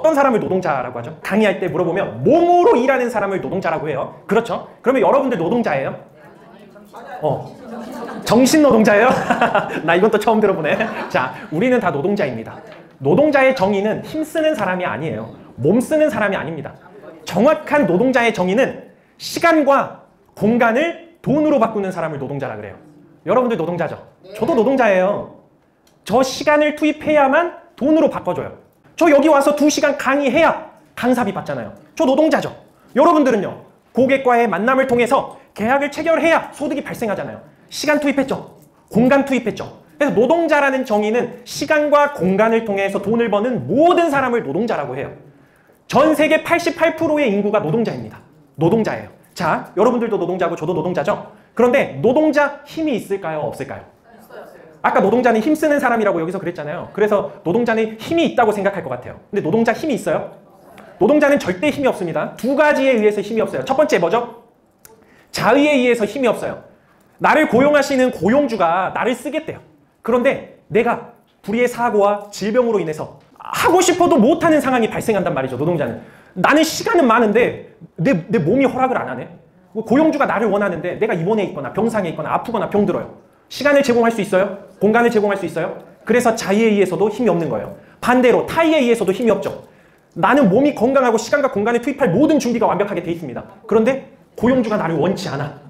어떤 사람을 노동자라고 하죠? 강의할 때 물어보면 몸으로 일하는 사람을 노동자라고 해요. 그렇죠? 그러면 여러분들 노동자예요? 정신 노동자예요? 나 이건 또 처음 들어보네. 자, 우리는 다 노동자입니다. 노동자의 정의는 힘쓰는 사람이 아니에요. 몸 쓰는 사람이 아닙니다. 정확한 노동자의 정의는 시간과 공간을 돈으로 바꾸는 사람을 노동자라 그래요. 여러분들 노동자죠? 저도 노동자예요. 저 시간을 투입해야만 돈으로 바꿔줘요. 저 여기 와서 2시간 강의해야 강사비 받잖아요. 저 노동자죠. 여러분들은요, 고객과의 만남을 통해서 계약을 체결해야 소득이 발생하잖아요. 시간 투입했죠. 공간 투입했죠. 그래서 노동자라는 정의는 시간과 공간을 통해서 돈을 버는 모든 사람을 노동자라고 해요. 전 세계 88%의 인구가 노동자입니다. 노동자예요. 자, 여러분들도 노동자고 저도 노동자죠? 그런데 노동자 힘이 있을까요? 없을까요? 아까 노동자는 힘쓰는 사람이라고 여기서 그랬잖아요. 그래서 노동자는 힘이 있다고 생각할 것 같아요. 근데 노동자 힘이 있어요? 노동자는 절대 힘이 없습니다. 2가지에 의해서 힘이 없어요. 첫 번째 뭐죠? 자의에 의해서 힘이 없어요. 나를 고용하시는 고용주가 나를 쓰겠대요. 그런데 내가 불의의 사고와 질병으로 인해서 하고 싶어도 못하는 상황이 발생한단 말이죠. 노동자는. 나는 시간은 많은데 내 몸이 허락을 안 하네. 고용주가 나를 원하는데 내가 입원해 있거나 병상에 있거나 아프거나 병들어요. 시간을 제공할 수 있어요? 공간을 제공할 수 있어요? 그래서 자의에 의해서도 힘이 없는 거예요. 반대로 타의에 의해서도 힘이 없죠. 나는 몸이 건강하고 시간과 공간을 투입할 모든 준비가 완벽하게 돼 있습니다. 그런데 고용주가 나를 원치 않아.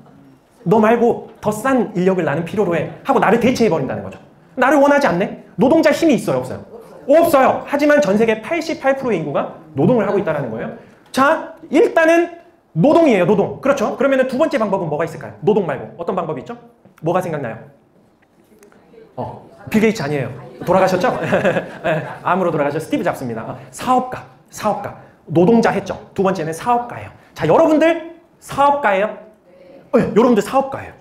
너 말고 더 싼 인력을 나는 필요로 해 하고 나를 대체해버린다는 거죠. 나를 원하지 않네? 노동자 힘이 있어요? 없어요? 없어요. 하지만 전 세계 88%의 인구가 노동을 하고 있다는 거예요. 자, 일단은 노동이에요. 노동. 그렇죠? 그러면 두 번째 방법은 뭐가 있을까요? 노동 말고. 어떤 방법이 있죠? 뭐가 생각나요? 빌 게이츠 아니에요. 돌아가셨죠? 암으로 돌아가셨죠. 스티브 잡스입니다. 사업가. 노동자 했죠. 두 번째는 사업가예요. 자, 여러분들 사업가예요? 여러분들 사업가예요.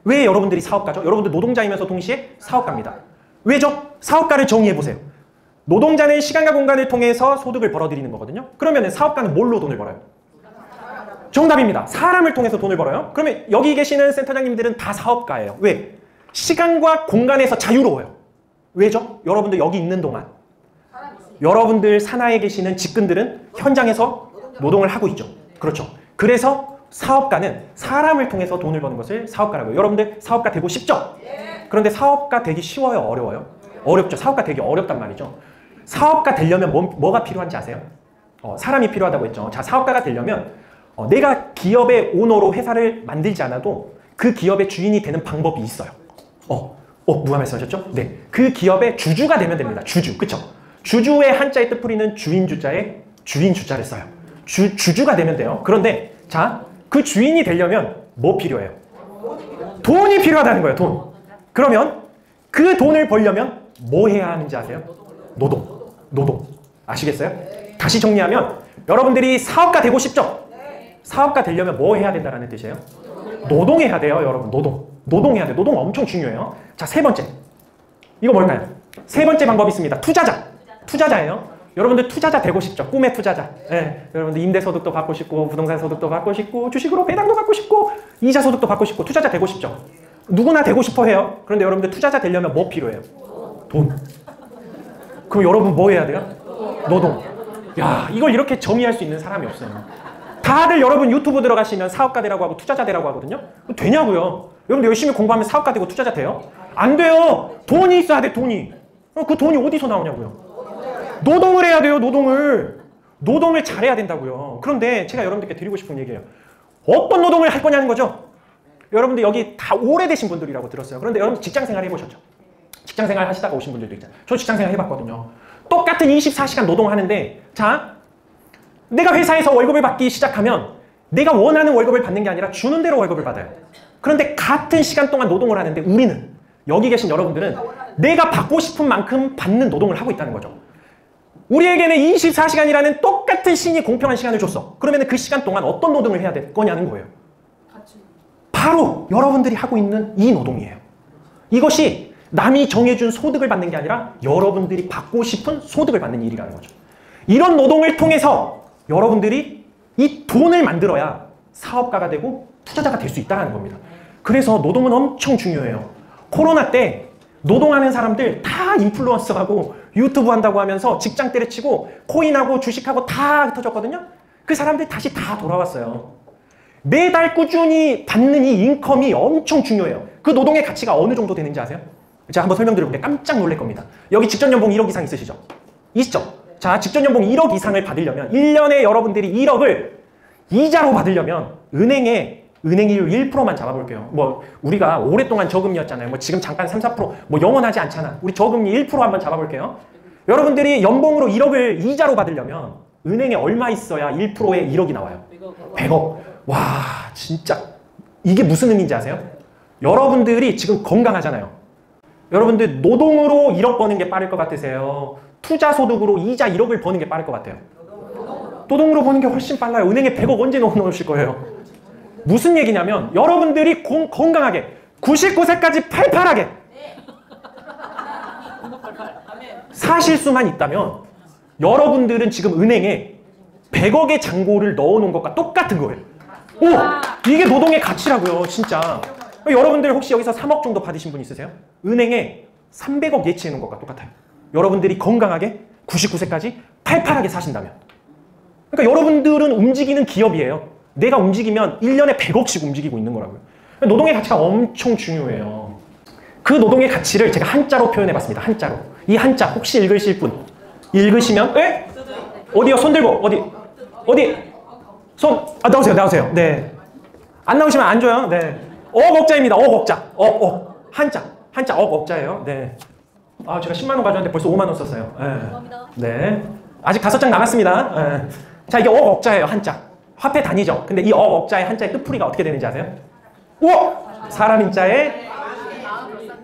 왜 여러분들이 사업가죠? 여러분들 노동자이면서 동시에 사업가입니다. 왜죠? 사업가를 정의해보세요. 노동자는 시간과 공간을 통해서 소득을 벌어들이는 거거든요. 그러면 사업가는 뭘로 돈을 벌어요? 정답입니다. 사람을 통해서 돈을 벌어요. 그러면 여기 계시는 센터장님들은 다 사업가예요. 왜? 시간과 공간에서 자유로워요. 왜죠? 여러분들 여기 있는 동안 여러분들 산하에 계시는 직근들은 현장에서 노동을 하고 있죠. 그렇죠. 그래서 사업가는 사람을 통해서 돈을 버는 것을 사업가라고 해요. 여러분들 사업가 되고 싶죠? 그런데 사업가 되기 쉬워요? 어려워요? 어렵죠. 사업가 되기 어렵단 말이죠. 사업가 되려면 뭐가 필요한지 아세요? 사람이 필요하다고 했죠. 자, 사업가가 되려면 내가 기업의 오너로 회사를 만들지 않아도 그 기업의 주인이 되는 방법이 있어요. 누가 말씀하셨죠? 네. 그 기업의 주주가 되면 됩니다. 주주. 그쵸? 주주의 한자의 뜻풀이는 주인 주자에 주인 주자를 써요. 주주가 되면 돼요. 그런데 자, 그 주인이 되려면 뭐 필요해요? 돈이 필요하다는 거예요. 돈. 그러면 그 돈을 벌려면 뭐 해야 하는지 아세요? 노동. 아시겠어요? 다시 정리하면 여러분들이 사업가 되고 싶죠? 사업가 되려면 뭐 해야 된다는 뜻이에요? 노동해야 돼요, 여러분. 노동해야 돼요. 노동 엄청 중요해요. 자, 세 번째. 이거 뭘까요? 세 번째 방법이 있습니다. 투자자예요. 여러분들 투자자 되고 싶죠? 꿈의 투자자. 네, 여러분들 임대소득도 받고 싶고, 부동산 소득도 받고 싶고, 주식으로 배당도 받고 싶고, 이자 소득도 받고 싶고, 투자자 되고 싶죠? 누구나 되고 싶어 해요. 그런데 여러분들 투자자 되려면 뭐 필요해요? 돈. 그럼 여러분 뭐 해야 돼요? 노동. 야, 이걸 이렇게 정의할 수 있는 사람이 없어요. 다들 여러분 유튜브 들어가시면 사업가 되라고 하고 투자자 되라고 하거든요. 되냐고요? 여러분들 열심히 공부하면 사업가 되고 투자자 돼요? 안 돼요. 돈이 있어야 돼, 돈이. 그 돈이 어디서 나오냐고요? 노동을 해야 돼요, 노동을. 노동을 잘해야 된다고요. 그런데 제가 여러분들께 드리고 싶은 얘기예요. 어떤 노동을 할 거냐는 거죠? 여러분들 여기 다 오래되신 분들이라고 들었어요. 그런데 여러분 직장생활 해보셨죠? 직장생활 하시다가 오신 분들도 있잖아요. 저 직장생활 해봤거든요. 똑같은 24시간 노동하는데 자, 내가 회사에서 월급을 받기 시작하면 내가 원하는 월급을 받는 게 아니라 주는 대로 월급을 받아요. 그런데 같은 시간 동안 노동을 하는데 우리는, 여기 계신 여러분들은 내가 받고 싶은 만큼 받는 노동을 하고 있다는 거죠. 우리에게는 24시간이라는 똑같은 신이 공평한 시간을 줬어. 그러면 그 시간 동안 어떤 노동을 해야 될 거냐는 거예요. 바로 여러분들이 하고 있는 이 노동이에요. 이것이 남이 정해준 소득을 받는 게 아니라 여러분들이 받고 싶은 소득을 받는 일이라는 거죠. 이런 노동을 통해서 여러분들이 이 돈을 만들어야 사업가가 되고 투자자가 될 수 있다는 겁니다. 그래서 노동은 엄청 중요해요. 코로나 때 노동하는 사람들 다 인플루언서하고 유튜브 한다고 하면서 직장 때려치고 코인하고 주식하고 다 흩어졌거든요. 그 사람들이 다시 다 돌아왔어요. 매달 꾸준히 받는 이 인컴이 엄청 중요해요. 그 노동의 가치가 어느 정도 되는지 아세요? 제가 한번 설명드려볼게요. 깜짝 놀랄 겁니다. 여기 직전 연봉 1억 이상 있으시죠? 있죠? 자, 직전 연봉 1억 이상을 받으려면 1년에 여러분들이 1억을 이자로 받으려면 은행이율 1%만 잡아볼게요. 뭐 우리가 오랫동안 저금리였잖아요. 뭐 지금 잠깐 3, 4% 뭐 영원하지 않잖아. 우리 저금리 1% 한번 잡아볼게요. 여러분들이 연봉으로 1억을 이자로 받으려면 은행에 얼마 있어야 1%에 1억이 나와요? 100억. 와, 진짜 이게 무슨 의미인지 아세요? 여러분들이 지금 건강하잖아요. 여러분들 노동으로 1억 버는 게 빠를 것 같으세요? 투자 소득으로 이자 1억을 버는 게 빠를 것 같아요? 노동으로 버는 게 훨씬 빨라요. 은행에 100억 언제 넣어놓으실 거예요? 무슨 얘기냐면 여러분들이 건강하게 99세까지 팔팔하게 사실 수만 있다면 여러분들은 지금 은행에 100억의 잔고를 넣어놓은 것과 똑같은 거예요. 오! 이게 노동의 가치라고요. 진짜. 여러분들 혹시 여기서 3억 정도 받으신 분 있으세요? 은행에 300억 예치해 놓은 것과 똑같아요. 여러분들이 건강하게 99세까지 팔팔하게 사신다면. 그러니까 여러분들은 움직이는 기업이에요. 내가 움직이면 1년에 100억씩 움직이고 있는 거라고요. 노동의 가치가 엄청 중요해요. 그 노동의 가치를 제가 한자로 표현해봤습니다. 한자로. 이 한자 혹시 읽으실 분? 읽으시면 에? 어디요? 손 들고 어디? 손 나오세요. 네. 안 나오시면 안 줘요. 네. 억억자입니다. 억억자. 한자 억억자예요. 네. 아, 제가 10만 원 가져왔는데 벌써 5만 원 썼어요. 네. 네. 아직 5장 남았습니다. 네. 자, 이게 억억자예요. 한자. 화폐 단위죠. 근데 이 억억자의 한자의 뜻풀이가 어떻게 되는지 아세요? 우와! 사람 인자의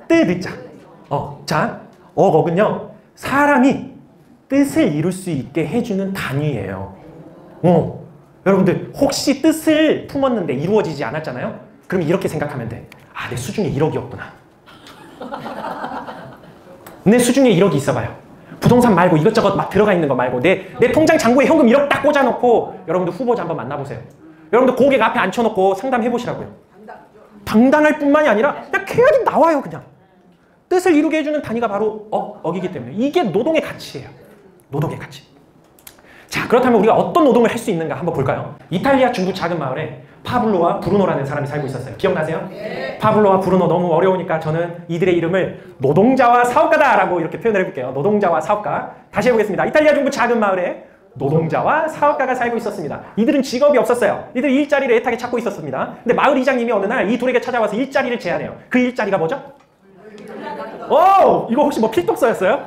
뜻자. 자, 억억은요. 사람이 뜻을 이룰 수 있게 해주는 단위예요. 여러분들 혹시 뜻을 품었는데 이루어지지 않았잖아요? 그럼 이렇게 생각하면 돼. 아, 내 수중에 1억이었구나. 내 수중에 1억이 있어봐요. 부동산 말고 이것저것 막 들어가 있는 거 말고 내 통장 잔고에 현금 1억 딱 꽂아놓고 여러분들 후보자 한번 만나보세요. 여러분들 고객 앞에 앉혀놓고 상담해보시라고요. 당당할 뿐만이 아니라 그냥 계약이 나와요. 그냥. 뜻을 이루게 해주는 단위가 바로 억이기 때문에 이게 노동의 가치예요. 노동의 가치. 자, 그렇다면 우리가 어떤 노동을 할 수 있는가 한번 볼까요? 이탈리아 중부 작은 마을에 파블로와 브루노라는 사람이 살고 있었어요. 기억나세요? 네. 파블로와 브루노 너무 어려우니까 저는 이들의 이름을 노동자와 사업가다라고 이렇게 표현을 해볼게요. 노동자와 사업가. 다시 해보겠습니다. 이탈리아 중부 작은 마을에 노동자와 사업가가 살고 있었습니다. 이들은 직업이 없었어요. 이들 일자리를 애타게 찾고 있었습니다. 근데 마을 이장님이 어느 날 이 둘에게 찾아와서 일자리를 제안해요. 그 일자리가 뭐죠? 이거 혹시 뭐 필독서였어요?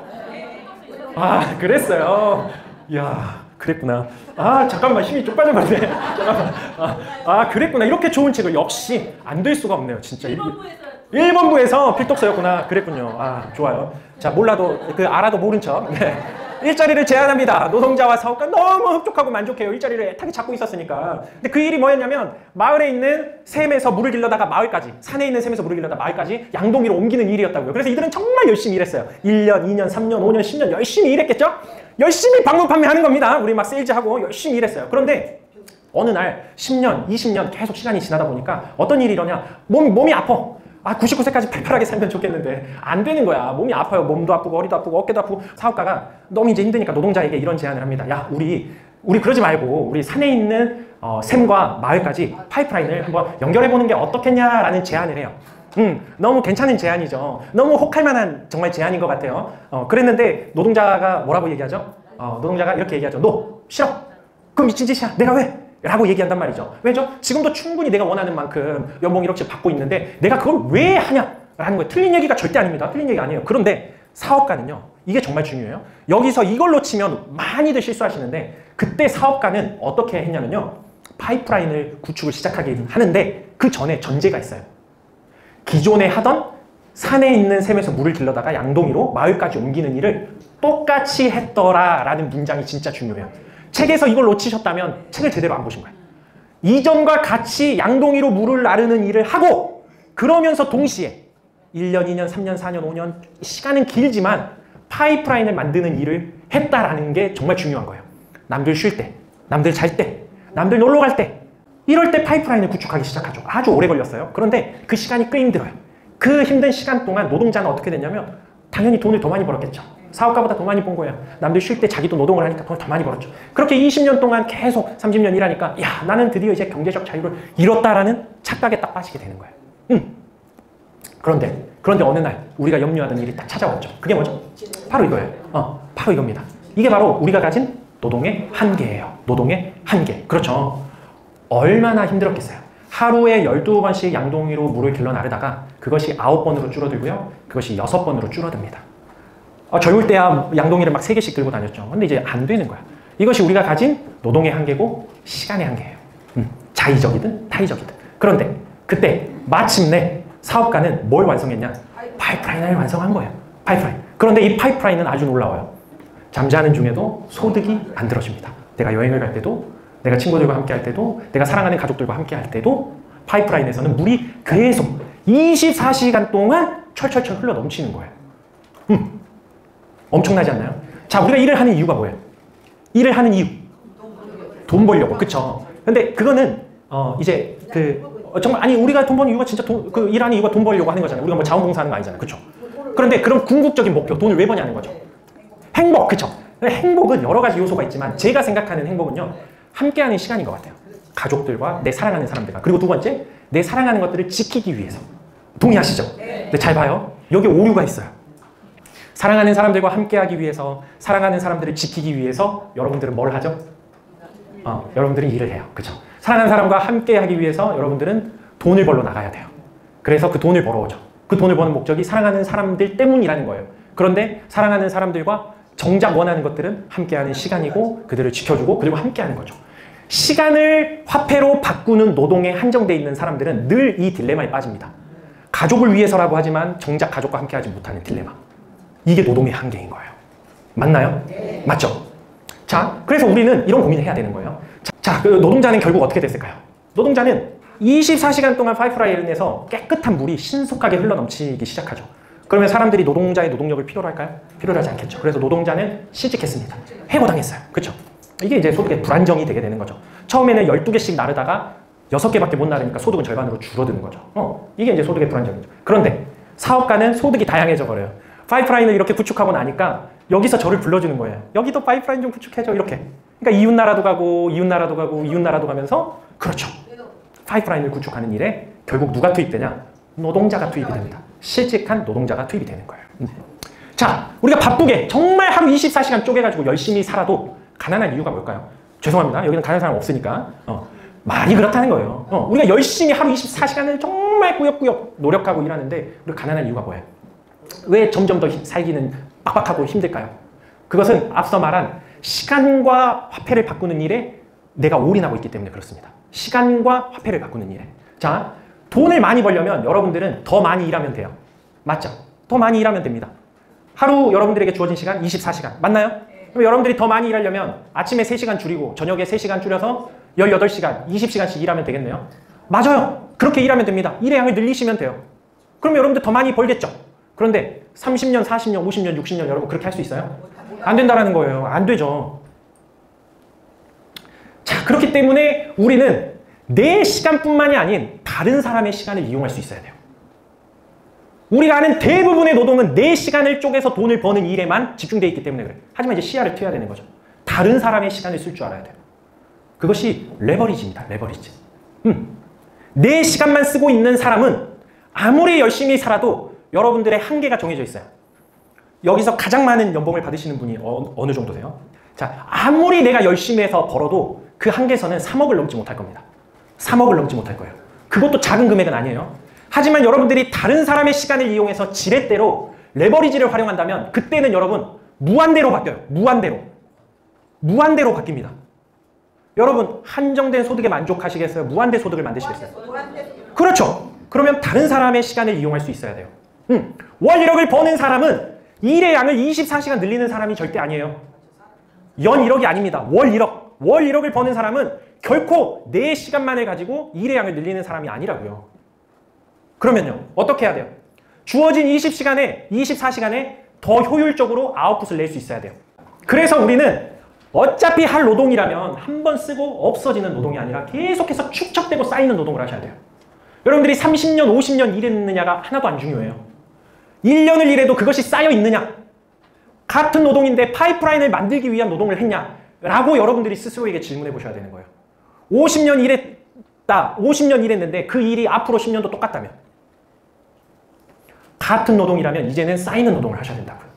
아, 그랬어요. 이야, 그랬구나. 아, 잠깐만, 힘이 좀 빠져버리네. 잠깐만. 그랬구나. 이렇게 좋은 책을 역시 안 될 수가 없네요. 진짜. 1번부에서 필독서였구나. 그랬군요. 아, 좋아요. 자, 몰라도, 알아도 모른 척. 네. 일자리를 제안합니다. 노동자와 사업가 너무 흡족하고 만족해요. 일자리를 애타게 찾고 있었으니까. 근데 그 일이 뭐였냐면 마을에 있는 샘에서 물을 길러다가 마을까지, 산에 있는 샘에서 물을 길러다가 마을까지 양동이로 옮기는 일이었다고요. 그래서 이들은 정말 열심히 일했어요. 1년, 2년, 3년, 5년, 10년 열심히 일했겠죠? 열심히 방문 판매하는 겁니다. 우리 막 세일즈하고 열심히 일했어요. 그런데 어느 날 10년, 20년 계속 시간이 지나다 보니까 어떤 일이 이러냐? 몸이 아파. 99세까지 팔팔하게 살면 좋겠는데 안 되는 거야. 몸이 아파요. 몸도 아프고 허리도 아프고 어깨도 아프고. 사업가가 너무 이제 힘드니까 노동자에게 이런 제안을 합니다. 야, 우리 그러지 말고 우리 산에 있는 샘과 마을까지 파이프라인을 한번 연결해보는 게 어떻겠냐라는 제안을 해요. 너무 괜찮은 제안이죠. 너무 혹할 만한 정말 제안인 것 같아요. 그랬는데 노동자가 뭐라고 얘기하죠? 노동자가 이렇게 얘기하죠. 너 싫어. 그럼 미친 짓이야. 내가 왜? 라고 얘기한단 말이죠. 왜죠? 지금도 충분히 내가 원하는 만큼 연봉 1억씩 받고 있는데 내가 그걸 왜 하냐? 라는 거예요. 틀린 얘기가 절대 아닙니다. 틀린 얘기 아니에요. 그런데 사업가는요. 이게 정말 중요해요. 여기서 이걸 놓치면 많이들 실수하시는데 그때 사업가는 어떻게 했냐면요. 파이프라인을 구축을 시작하게 하는데 그 전에 전제가 있어요. 기존에 하던 산에 있는 샘에서 물을 길러다가 양동이로 마을까지 옮기는 일을 똑같이 했더라라는 문장이 진짜 중요해요. 책에서 이걸 놓치셨다면 책을 제대로 안 보신 거예요. 이전과 같이 양동이로 물을 나르는 일을 하고 그러면서 동시에 1년, 2년, 3년, 4년, 5년 시간은 길지만 파이프라인을 만드는 일을 했다라는 게 정말 중요한 거예요. 남들 쉴 때, 남들 잘 때, 남들 놀러 갈 때 이럴 때 파이프라인을 구축하기 시작하죠. 아주 오래 걸렸어요. 그런데 그 시간이 꽤 힘들어요. 그 힘든 시간 동안 노동자는 어떻게 됐냐면 당연히 돈을 더 많이 벌었겠죠. 사업가보다 더 많이 번 거예요. 남들 쉴 때 자기도 노동을 하니까 더 많이 벌었죠. 그렇게 20년 동안 계속 30년 일하니까 야, 나는 드디어 이제 경제적 자유를 이뤘다라는 착각에 딱 빠지게 되는 거예요. 그런데 어느 날 우리가 염려하던 일이 딱 찾아왔죠. 그게 뭐죠? 바로 이거예요. 바로 이겁니다. 이게 바로 우리가 가진 노동의 한계예요. 노동의 한계. 그렇죠. 얼마나 힘들었겠어요. 하루에 12번씩 양동이로 물을 길러 나르다가 그것이 9번으로 줄어들고요. 그것이 6번으로 줄어듭니다. 젊을 때야 양동이를 막 3개씩 들고 다녔죠. 근데 이제 안 되는 거야. 이것이 우리가 가진 노동의 한계고 시간의 한계예요. 자의적이든 타의적이든. 그런데 그때 마침내 사업가는 뭘 완성했냐? 파이프라인을 완성한 거예요. 파이프라인. 그런데 이 파이프라인은 아주 놀라워요. 잠자는 중에도 소득이 안 들어집니다. 내가 여행을 갈 때도, 내가 친구들과 함께 할 때도, 내가 사랑하는 가족들과 함께 할 때도 파이프라인에서는 물이 계속 24시간 동안 철철철 흘러 넘치는 거예요. 엄청나지 않나요? 자, 우리가 일을 하는 이유가 뭐예요? 일을 하는 이유. 돈 벌려고. 그쵸? 근데 그거는, 이제, 정말, 아니, 우리가 돈 버는 이유가 진짜 일하는 이유가 돈 벌려고 하는 거잖아요. 우리가 뭐 자원봉사 하는 거 아니잖아요. 그쵸? 그런데 그런 궁극적인 목표, 돈을 왜 버냐는 거죠. 행복, 그쵸? 행복은 여러 가지 요소가 있지만, 제가 생각하는 행복은요, 함께하는 시간인 것 같아요. 가족들과 내 사랑하는 사람들과. 그리고 두 번째, 내 사랑하는 것들을 지키기 위해서. 동의하시죠? 네. 잘 봐요. 여기 오류가 있어요. 사랑하는 사람들과 함께하기 위해서, 사랑하는 사람들을 지키기 위해서 여러분들은 뭘 하죠? 여러분들은 일을 해요. 그쵸? 사랑하는 사람과 함께하기 위해서 여러분들은 돈을 벌러 나가야 돼요. 그래서 그 돈을 벌어오죠. 그 돈을 버는 목적이 사랑하는 사람들 때문이라는 거예요. 그런데 사랑하는 사람들과 정작 원하는 것들은 함께하는 시간이고 그들을 지켜주고 그리고 함께하는 거죠. 시간을 화폐로 바꾸는 노동에 한정되어 있는 사람들은 늘 이 딜레마에 빠집니다. 가족을 위해서라고 하지만 정작 가족과 함께하지 못하는 딜레마. 이게 노동의 한계인 거예요. 맞나요? 네. 맞죠? 자, 그래서 우리는 이런 고민을 해야 되는 거예요. 자, 그 노동자는 결국 어떻게 됐을까요? 노동자는 24시간 동안 파이프라인에서 깨끗한 물이 신속하게 흘러넘치기 시작하죠. 그러면 사람들이 노동자의 노동력을 필요로 할까요? 필요로 하지 않겠죠. 그래서 노동자는 실직했습니다. 해고당했어요. 그렇죠? 이게 이제 소득의 불안정이 되게 되는 거죠. 처음에는 12개씩 나르다가 6개밖에 못 나르니까 소득은 절반으로 줄어드는 거죠. 이게 이제 소득의 불안정이죠. 그런데 사업가는 소득이 다양해져 버려요. 파이프라인을 이렇게 구축하고 나니까 여기서 저를 불러주는 거예요. 여기도 파이프라인 좀 구축해줘. 이렇게. 그러니까 이웃나라도 가고 이웃나라도 가고 이웃나라도 가면서 그렇죠. 파이프라인을 구축하는 일에 결국 누가 투입되냐? 노동자가 투입이 됩니다. 실직한 노동자가 투입이 되는 거예요. 자, 우리가 바쁘게 정말 하루 24시간 쪼개가지고 열심히 살아도 가난한 이유가 뭘까요? 죄송합니다. 여기는 가난한 사람 없으니까. 말이 그렇다는 거예요. 우리가 열심히 하루 24시간을 정말 꾸역꾸역 노력하고 일하는데 우리가 가난한 이유가 뭐예요? 왜 점점 더 살기는 빡빡하고 힘들까요? 그것은 앞서 말한 시간과 화폐를 바꾸는 일에 내가 올인하고 있기 때문에 그렇습니다. 시간과 화폐를 바꾸는 일에. 자, 돈을 많이 벌려면 여러분들은 더 많이 일하면 돼요. 맞죠? 더 많이 일하면 됩니다. 하루 여러분들에게 주어진 시간 24시간. 맞나요? 그럼 여러분들이 더 많이 일하려면 아침에 3시간 줄이고 저녁에 3시간 줄여서 18시간, 20시간씩 일하면 되겠네요. 맞아요. 그렇게 일하면 됩니다. 일의 양을 늘리시면 돼요. 그럼 여러분들 더 많이 벌겠죠? 그런데 30년, 40년, 50년, 60년 여러분 그렇게 할 수 있어요? 안 된다라는 거예요. 안 되죠. 자, 그렇기 때문에 우리는 내 시간뿐만이 아닌 다른 사람의 시간을 이용할 수 있어야 돼요. 우리가 하는 대부분의 노동은 내 시간을 쪼개서 돈을 버는 일에만 집중되어 있기 때문에 그래. 하지만 이제 시야를 트여야 되는 거죠. 다른 사람의 시간을 쓸 줄 알아야 돼요. 그것이 레버리지입니다. 레버리지. 내 시간만 쓰고 있는 사람은 아무리 열심히 살아도 여러분들의 한계가 정해져 있어요. 여기서 가장 많은 연봉을 받으시는 분이 어느 정도 돼요? 자, 아무리 내가 열심히 해서 벌어도 그 한계선은 3억을 넘지 못할 겁니다. 3억을 넘지 못할 거예요. 그것도 작은 금액은 아니에요. 하지만 여러분들이 다른 사람의 시간을 이용해서 지렛대로 레버리지를 활용한다면 그때는 여러분 무한대로 바뀌어요. 무한대로. 무한대로 바뀝니다. 여러분 한정된 소득에 만족하시겠어요? 무한대 소득을 만드시겠어요? 그렇죠. 그러면 다른 사람의 시간을 이용할 수 있어야 돼요. 월 1억을 버는 사람은 일의 양을 24시간 늘리는 사람이 절대 아니에요. 연 1억이 아닙니다. 월 1억. 월 1억을 버는 사람은 결코 내 시간만을 가지고 일의 양을 늘리는 사람이 아니라고요. 그러면요. 어떻게 해야 돼요? 주어진 24시간에 더 효율적으로 아웃풋을 낼 수 있어야 돼요. 그래서 우리는 어차피 할 노동이라면 한 번 쓰고 없어지는 노동이 아니라 계속해서 축적되고 쌓이는 노동을 하셔야 돼요. 여러분들이 30년, 50년 일했느냐가 하나도 안 중요해요. 1년을 일해도 그것이 쌓여 있느냐. 같은 노동인데 파이프라인을 만들기 위한 노동을 했냐? 라고 여러분들이 스스로에게 질문해 보셔야 되는 거예요. 50년 일했다. 50년 일했는데 그 일이 앞으로 10년도 똑같다면 같은 노동이라면 이제는 쌓이는 노동을 하셔야 된다고요.